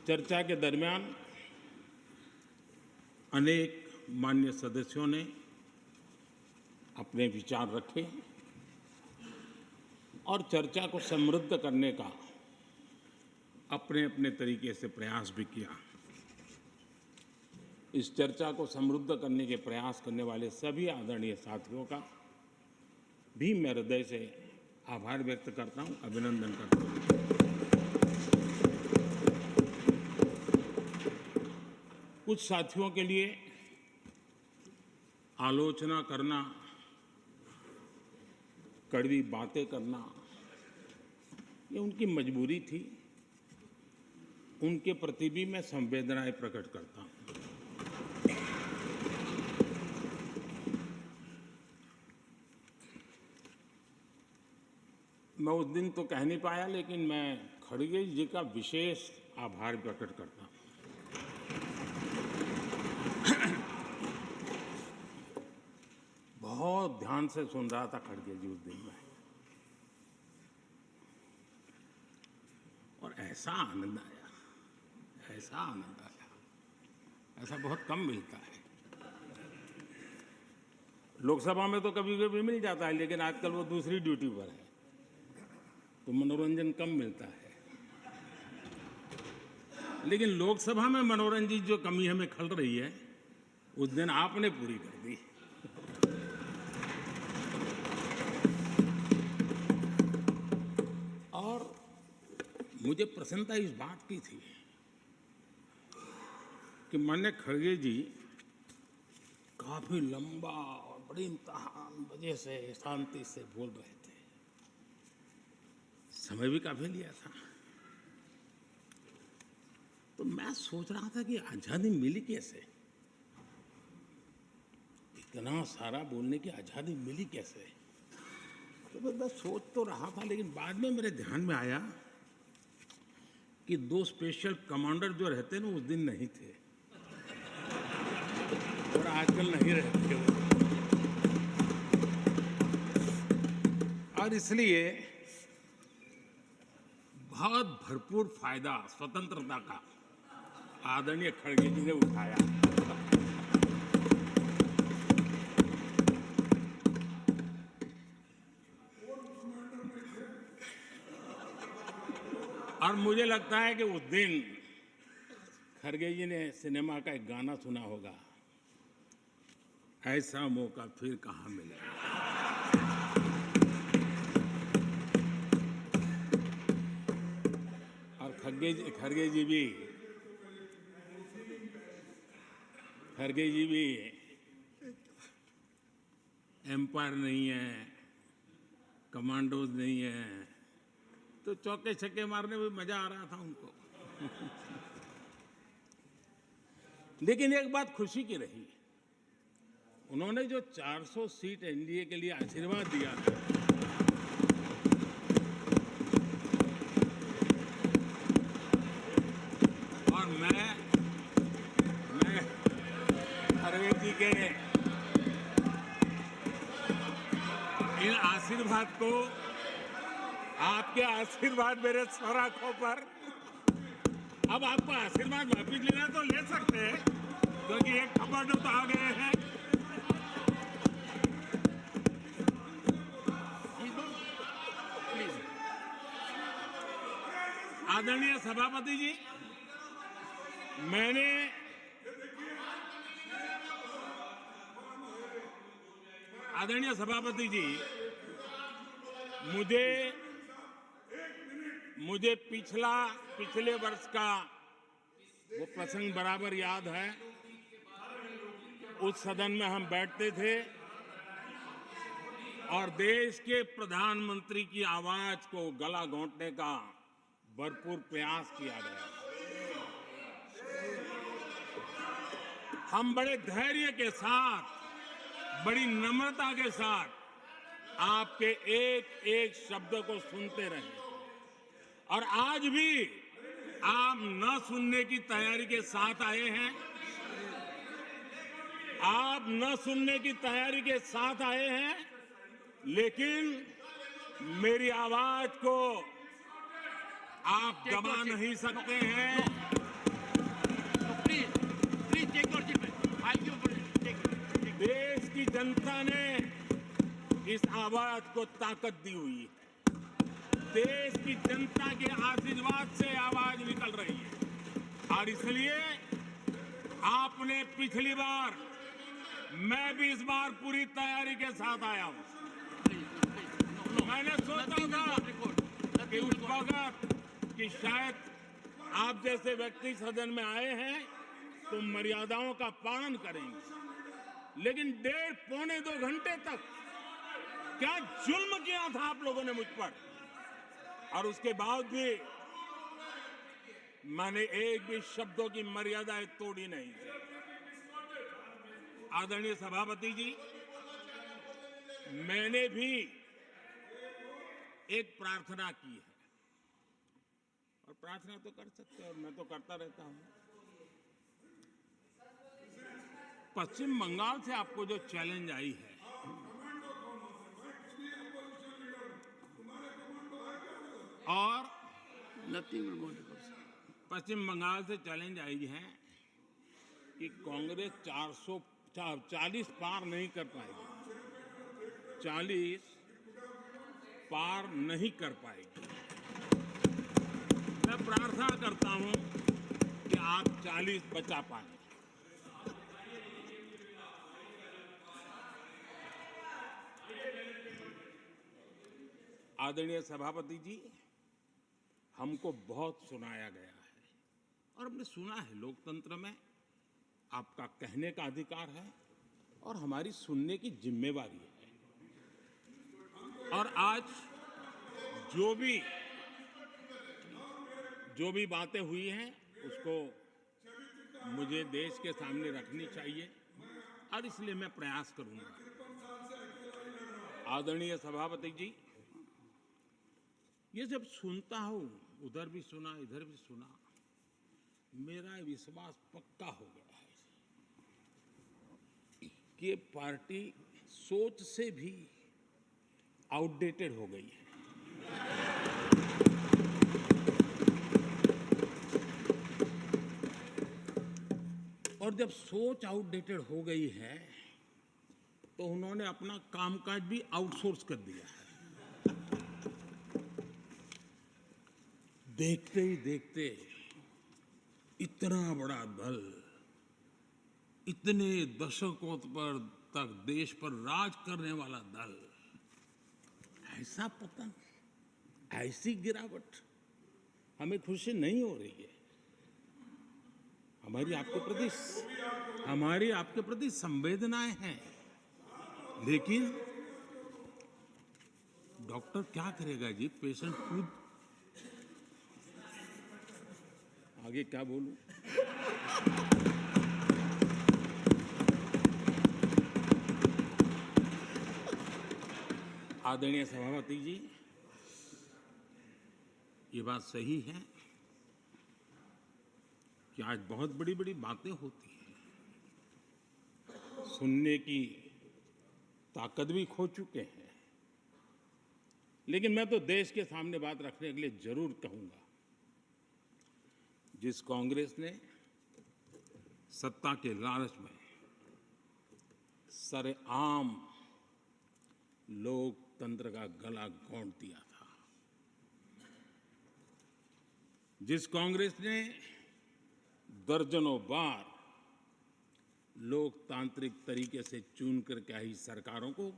चर्चा के दरमियान अनेक मान्य सदस्यों ने अपने विचार रखे और चर्चा को समृद्ध करने का अपने अपने तरीके से प्रयास भी किया। इस चर्चा को समृद्ध करने के प्रयास करने वाले सभी आदरणीय साथियों का भी मैं हृदय से आभार व्यक्त करता हूं, अभिनंदन करता हूं। कुछ साथियों के लिए आलोचना करना, कड़वी बातें करना, ये उनकी मजबूरी थी। उनके प्रति भी मैं संवेदनाएं प्रकट करता हूं। मैं उस दिन तो कह नहीं पाया, लेकिन मैं खड़गे जी का विशेष आभार प्रकट करता हूं। बहुत ध्यान से सुन रहा था खड़गे जी उस दिन में, और ऐसा आनंद आया, ऐसा बहुत कम मिलता है। लोकसभा में तो कभी कभी मिल जाता है, लेकिन आजकल वो दूसरी ड्यूटी पर है, तो मनोरंजन कम मिलता है। लेकिन लोकसभा में मनोरंजन की जो कमी हमें खल रही है, उस दिन आपने पूरी कर दी। और मुझे प्रसन्नता इस बात की थी कि माननीय खड़गे जी काफी लंबा और बड़ी इम्तिहान वजह से शांति से बोल रहे थे। समय भी काफी लिया था। तो मैं सोच रहा था कि आजादी मिली कैसे, इतना सारा बोलने की आजादी मिली कैसे। तो मैं सोच तो रहा था, लेकिन बाद में मेरे ध्यान में आया कि दो स्पेशल कमांडर जो रहते ना, उस दिन नहीं थे और आजकल नहीं रहते वो। और इसलिए बहुत भरपूर फायदा स्वतंत्रता का आदरणीय खड़गे जी ने उठाया। और मुझे लगता है कि उस दिन खड़गे जी ने सिनेमा का एक गाना सुना होगा, ऐसा मौका फिर कहाँ मिलेगा। और खड़गे जी भी एम्पायर नहीं है, कमांडोज नहीं है, तो चौके छक्के मारने में मजा आ रहा था उनको। लेकिन एक बात खुशी की रही, उन्होंने जो 400 सीट एनडीए के लिए आशीर्वाद दिया था, और मैं खड़गे जी के इन आशीर्वाद को, आपके आशीर्वाद मेरे सर आंखों पर, अब आपको आशीर्वाद वापिस लेना तो ले सकते हैं, क्योंकि एक कमांडो तो आ गए हैं। आदरणीय सभापति जी, मुझे पिछले वर्ष का वो प्रसंग बराबर याद है। उस सदन में हम बैठते थे और देश के प्रधानमंत्री की आवाज को गला घोंटने का भरपूर प्रयास किया गया। हम बड़े धैर्य के साथ, बड़ी नम्रता के साथ आपके एक एक शब्द को सुनते रहे, और आज भी आप न सुनने की तैयारी के साथ आए हैं। आप न सुनने की तैयारी के साथ आए हैं, लेकिन मेरी आवाज को आप दबा नहीं सकते हैं। देश की जनता ने इस आवाज को ताकत दी हुई है। देश की जनता के आशीर्वाद से आवाज निकल रही है और इसलिए आपने पिछली बार, मैं भी इस बार पूरी तैयारी के साथ आया हूं। मैंने सोचा था कि उस वक्त कि शायद आप जैसे व्यक्ति सदन में आए हैं तो मर्यादाओं का पालन करेंगे, लेकिन डेढ़ पौने 2 घंटे तक क्या जुल्म किया था आप लोगों ने मुझ पर, और उसके बाद भी मैंने एक भी शब्दों की मर्यादाएं तोड़ी नहीं। आदरणीय सभापति जी, मैंने भी एक प्रार्थना की है, और प्रार्थना तो कर सकते हैं और मैं तो करता रहता हूं। पश्चिम बंगाल से आपको जो चैलेंज आई है, और पश्चिम बंगाल से चैलेंज आई है कि कांग्रेस 440 पार नहीं कर पाएगी, 40 पार नहीं कर पाएगी। मैं प्रार्थना करता हूं कि आप 40 बचा पाएं। आदरणीय सभापति जी, हमको बहुत सुनाया गया है और हमने सुना है। लोकतंत्र में आपका कहने का अधिकार है और हमारी सुनने की जिम्मेवारी है। और आज जो भी बातें हुई हैं उसको मुझे देश के सामने रखनी चाहिए और इसलिए मैं प्रयास करूंगा। आदरणीय सभापति जी, ये जब सुनता हूं, उधर भी सुना इधर भी सुना, मेरा विश्वास पक्का हो गया है कि ये पार्टी सोच से भी आउटडेटेड हो गई है। और जब सोच आउटडेटेड हो गई है तो उन्होंने अपना कामकाज भी आउटसोर्स कर दिया है। देखते ही देखते इतना बड़ा दल, इतने दशकों पर तक देश पर राज करने वाला दल, ऐसा पतन, ऐसी गिरावट, हमें खुशी नहीं हो रही है। हमारी आपके प्रति संवेदनाएं हैं, लेकिन डॉक्टर क्या करेगा जी, पेशेंट खुद। आगे क्या बोलूं? आदरणीय सभापति जी, ये बात सही है कि आज बहुत बड़ी बड़ी बातें होती हैं, सुनने की ताकत भी खो चुके हैं, लेकिन मैं तो देश के सामने बात रखने के लिए जरूर कहूंगा। जिस कांग्रेस ने सत्ता के लालच में सरेआम लोकतंत्र का गला घोंट दिया था, जिस कांग्रेस ने दर्जनों बार लोकतांत्रिक तरीके से चुन करके आई सरकारों को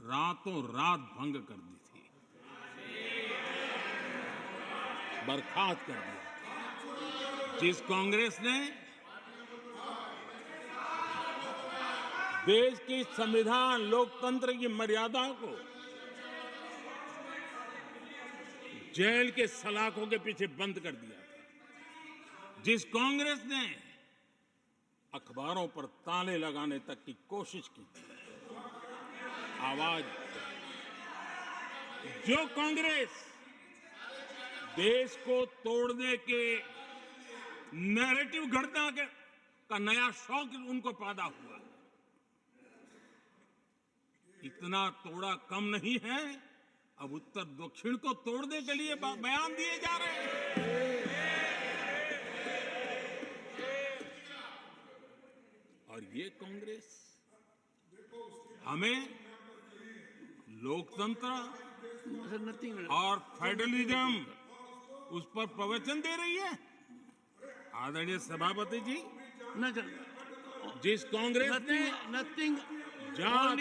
रातों रात भंग कर दी थी, बर्खास्त कर दिया, जिस कांग्रेस ने देश की संविधान, लोकतंत्र की मर्यादाओं को जेल के सलाखों के पीछे बंद कर दिया था, जिस कांग्रेस ने अखबारों पर ताले लगाने तक की कोशिश की थी, आवाज, जो कांग्रेस देश को तोड़ने के नैरेटिव घड़ना का नया शौक उनको पैदा हुआ, इतना तोड़ा कम नहीं है, अब उत्तर दक्षिण को तोड़ने के लिए बयान दिए जा रहे हैं। और और ये कांग्रेस हमें लोकतंत्र और फेडरलिज्म उस पर प्रवचन दे रही है। आदरणीय सभापति जी, जिस कांग्रेस ने जात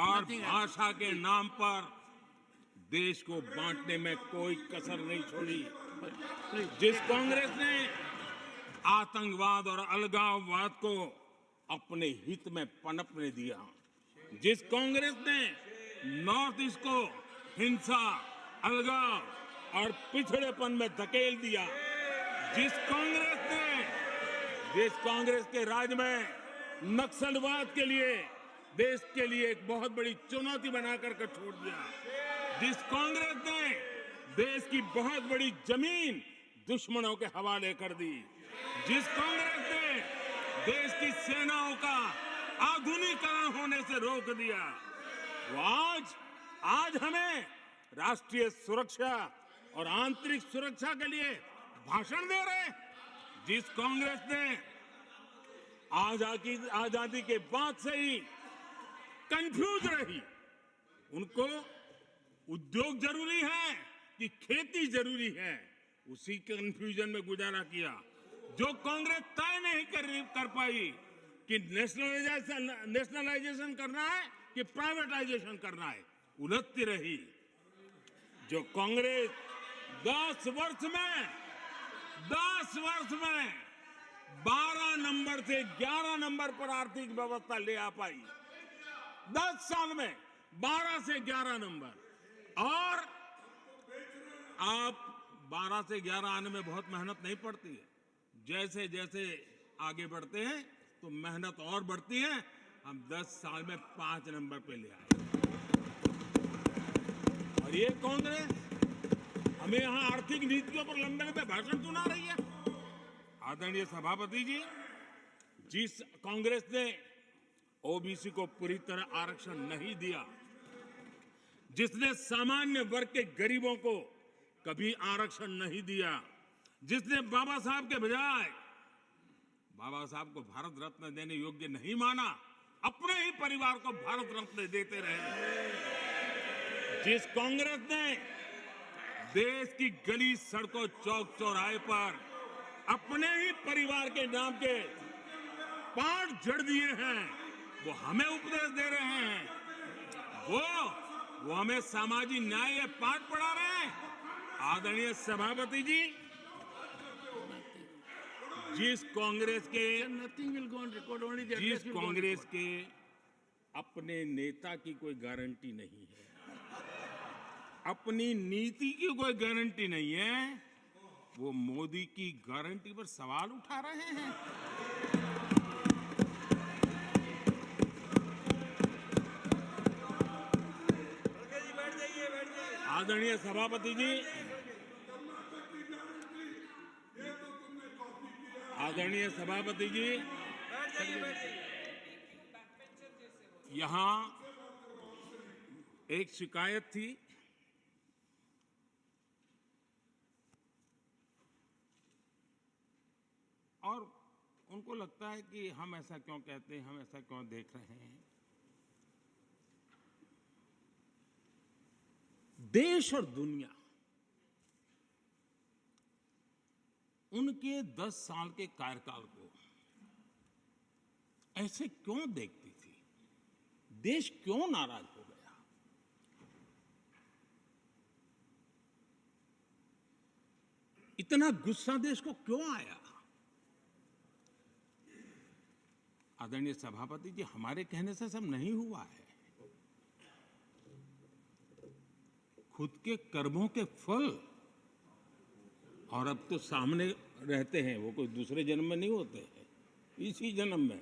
और भाषा के नाम पर देश को बांटने में कोई कसर नहीं छोड़ी, जिस कांग्रेस ने आतंकवाद और अलगाववाद को अपने हित में पनपने दिया, जिस कांग्रेस ने नॉर्थ ईस्ट को हिंसा, अलगाव और पिछड़ेपन में धकेल दिया, जिस कांग्रेस के राज में नक्सलवाद के लिए देश के लिए एक बहुत बड़ी चुनौती बनाकर के छोड़ दिया, जिस कांग्रेस ने देश की बहुत बड़ी जमीन दुश्मनों के हवाले कर दी, जिस कांग्रेस ने देश की सेनाओं का आधुनिकीकरण होने से रोक दिया, वो आज हमें राष्ट्रीय सुरक्षा और आंतरिक सुरक्षा के लिए भाषण दे रहे। जिस कांग्रेस ने आजादी के बाद से ही कंफ्यूज रही, उनको उद्योग जरूरी है कि खेती जरूरी है, उसी कंफ्यूजन में गुजारा किया। जो कांग्रेस तय नहीं कर पाई कि नेशनलाइजेशन करना है कि प्राइवेटाइजेशन करना है, उलझती रही। जो कांग्रेस 10 वर्ष में 12 नंबर से 11 नंबर पर आर्थिक व्यवस्था ले आ पाई, 10 साल में 12 से 11 नंबर, और आप 12 से 11 आने में बहुत मेहनत नहीं पड़ती है। जैसे जैसे आगे बढ़ते हैं तो मेहनत और बढ़ती है। हम 10 साल में 5 नंबर पे ले आए, और ये कांग्रेस हमें यहाँ आर्थिक नीतियों पर लंबे लंबे भाषण सुना रही है। आदरणीय सभापति जी, जिस कांग्रेस ने ओबीसी को पूरी तरह आरक्षण नहीं दिया, जिसने सामान्य वर्ग के गरीबों को कभी आरक्षण नहीं दिया, जिसने बाबा साहब के बजाय बाबा साहब को भारत रत्न देने योग्य नहीं माना, अपने ही परिवार को भारत रत्न देते रहे, जिस कांग्रेस ने देश की गली सड़कों चौक चौराहे पर अपने ही परिवार के नाम के पाठ जड़ दिए हैं, वो हमें उपदेश दे रहे हैं, वो हमें सामाजिक न्याय के पाठ पढ़ा रहे हैं। आदरणीय सभापति जी, जिस कांग्रेस के अपने नेता की कोई गारंटी नहीं है, अपनी नीति की कोई गारंटी नहीं है, वो मोदी की गारंटी पर सवाल उठा रहे हैं। आदरणीय सभापति जी, यहाँ एक शिकायत थी, और उनको लगता है कि हम ऐसा क्यों कहते हैं, हम ऐसा क्यों देख रहे हैं। देश और दुनिया उनके 10 साल के कार्यकाल को ऐसे क्यों देखती थी? देश क्यों नाराज हो गया? इतना गुस्सा देश को क्यों आया? आदरणीय सभापति जी, हमारे कहने से सब नहीं हुआ है। खुद के कर्मों के फल और अब तो सामने रहते हैं, वो कोई दूसरे जन्म में नहीं होते हैं, इसी जन्म में।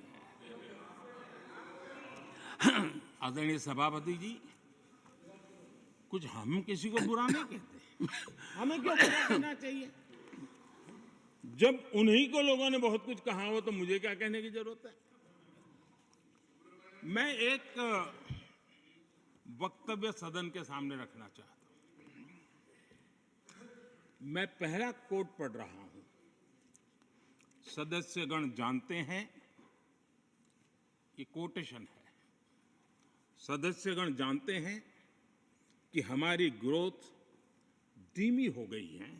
आदरणीय सभापति जी, कुछ हम किसी को बुरा नहीं कहते, हमें क्यों बुरा कहना चाहिए? जब उन्हीं को लोगों ने बहुत कुछ कहा हो तो मुझे क्या कहने की जरूरत है? मैं एक वक्तव्य सदन के सामने रखना चाहता हूं। मैं पहला कोट पढ़ रहा हूं। सदस्यगण जानते हैं, ये कोटेशन है, सदस्यगण जानते हैं कि हमारी ग्रोथ धीमी हो गई है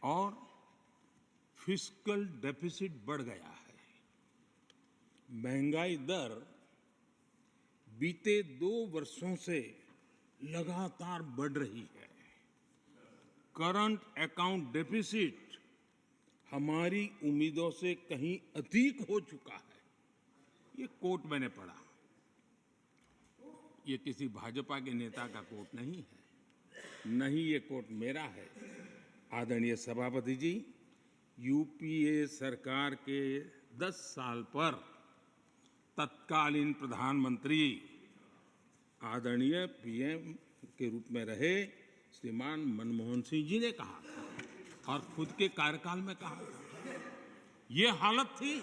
और फिस्कल डेफिसिट बढ़ गया है। महंगाई दर बीते 2 वर्षों से लगातार बढ़ रही है। करंट अकाउंट डेफिसिट हमारी उम्मीदों से कहीं अधिक हो चुका है। ये कोट मैंने पढ़ा। ये किसी भाजपा के नेता का कोट नहीं है, नहीं ये कोट मेरा है। आदरणीय सभापति जी, यूपीए सरकार के 10 साल पर तत्कालीन प्रधानमंत्री आदरणीय पीएम के रूप में रहे श्रीमान मनमोहन सिंह जी ने कहा था और खुद के कार्यकाल में कहा था। ये हालत थी,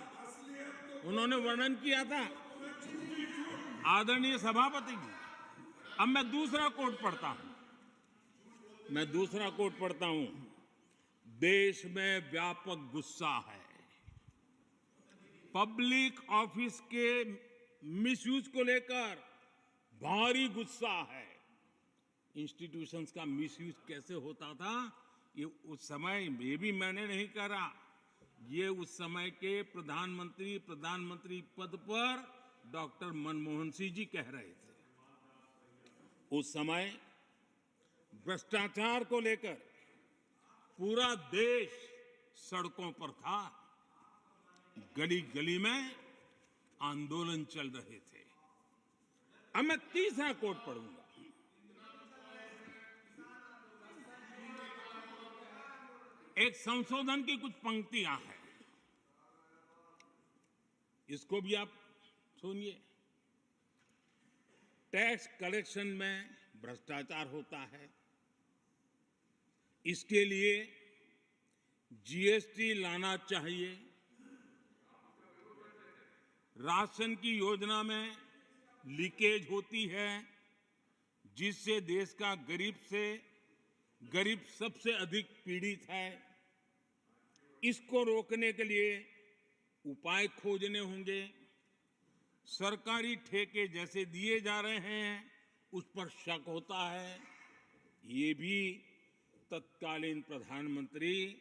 उन्होंने वर्णन किया था। आदरणीय सभापति जी, अब मैं दूसरा कोट पढ़ता हूं। देश में व्यापक गुस्सा है, पब्लिक ऑफिस के मिसयूज को लेकर भारी गुस्सा है। इंस्टीट्यूशंस का मिसयूज कैसे होता था, ये उस समय ये भी मैंने नहीं करा, ये उस समय के प्रधानमंत्री पद पर डॉक्टर मनमोहन सिंह जी कह रहे थे। उस समय भ्रष्टाचार को लेकर पूरा देश सड़कों पर था, गली गली में आंदोलन चल रहे थे। अब मैं तीसरा कोट पढ़ूंगा। एक संशोधन की कुछ पंक्तियां हैं, इसको भी आप सुनिए। टैक्स कलेक्शन में भ्रष्टाचार होता है, इसके लिए जीएसटी लाना चाहिए। राशन की योजना में लीकेज होती है, जिससे देश का गरीब सबसे अधिक पीड़ित है। इसको रोकने के लिए उपाय खोजने होंगे। सरकारी ठेके जैसे दिए जा रहे हैं, उस पर शक होता है। ये भी तत्कालीन प्रधानमंत्री